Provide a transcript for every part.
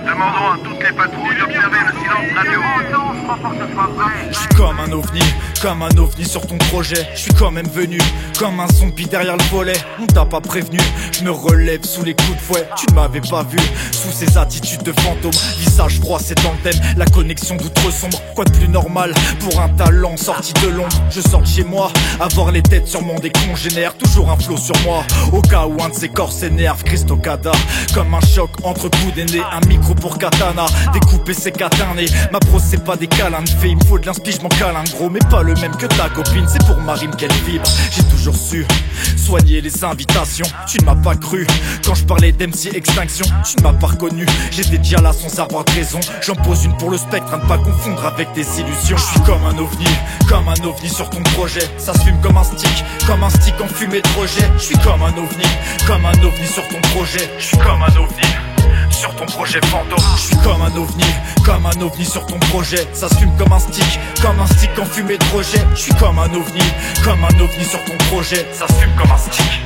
Demandons à toutes les patrouilles d'observer le silence radio. Je suis comme un ovni sur ton projet. Je suis quand même venu, comme un zombie derrière le volet. On t'a pas prévenu, je me relève sous les coups de fouet. Tu ne m'avais pas vu, sous ces attitudes de fantôme. Visage froissé dans le thème, la connexion d'outre sombre. Quoi de plus normal pour un talent sorti de l'ombre. Je sors de chez moi, avoir les têtes sur mon décon génère toujours un flot sur moi. Au cas où un de ces corps s'énerve, Christocada. Comme un choc entre coups d'aînés, un micro pour katana. Découper ses catanés, ma pro c'est pas des câlins de fait. Il me faut de l'inspi, je m'en cale un gros. Mais pas le même que ta copine, c'est pour ma rime qu'elle vibre. J'ai toujours su soigner les invitations. Tu ne m'as pas cru quand je parlais d'MC Extinction. Tu ne m'as pas reconnu, j'étais déjà là sans avoir de raison. J'en pose une pour le spectre, à ne pas confondre avec des illusions. Je suis comme un ovni sur ton projet. Ça se fume comme un stick en fumée de rejet. Je suis comme un ovni sur ton projet. Je suis comme un ovni sur ton projet fantôme. Je suis comme un ovni sur ton projet. Ça se fume comme un stick en fumée de rejet. Je suis comme un ovni sur ton projet. Ça se fume comme un stick.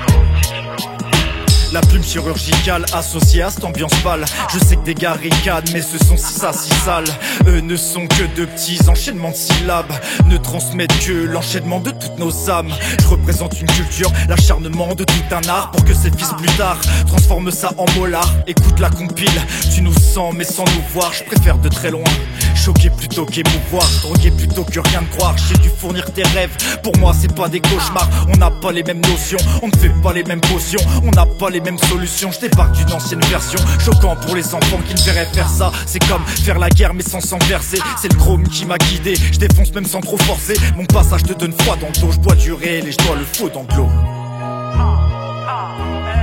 La plume chirurgicale associée à cette ambiance pâle. Je sais que des gars ricanent, mais ce sont si sales. Eux ne sont que de petits enchaînements de syllabes, ne transmettent que l'enchaînement de toutes nos âmes. Je représente une culture, l'acharnement de tout un art, pour que ces fils plus tard transforment ça en molar. Écoute la compile, tu nous sens mais sans nous voir. Je préfère de très loin choquer plutôt qu'émouvoir, droguer plutôt que rien de croire. J'ai dû fournir tes rêves, pour moi c'est pas des cauchemars. On n'a pas les mêmes notions, on ne fait pas les mêmes potions, on n'a pas les mêmes solutions. Je débarque d'une ancienne version, choquant pour les enfants qui me verraient faire ça. C'est comme faire la guerre mais sans s'en verser. C'est le chrome qui m'a guidé, je défonce même sans trop forcer. Mon passage te donne froid dans le dos, je bois du réel et je dois le faux dans de l'eau.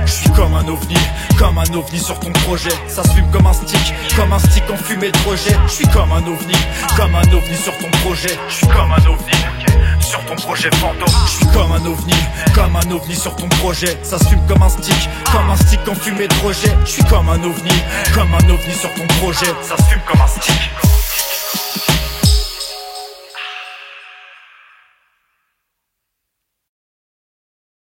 Je suis comme un ovni sur ton projet. Ça se fume comme un stick en fumée de rejet. Je suis comme un ovni sur ton projet. Je suis comme un ovni sur ton projet fantôme. Je suis comme un ovni sur ton projet. Ça se fume comme un stick en fumée de rejet. Je suis comme un ovni sur ton projet. Ça se fume comme un stick.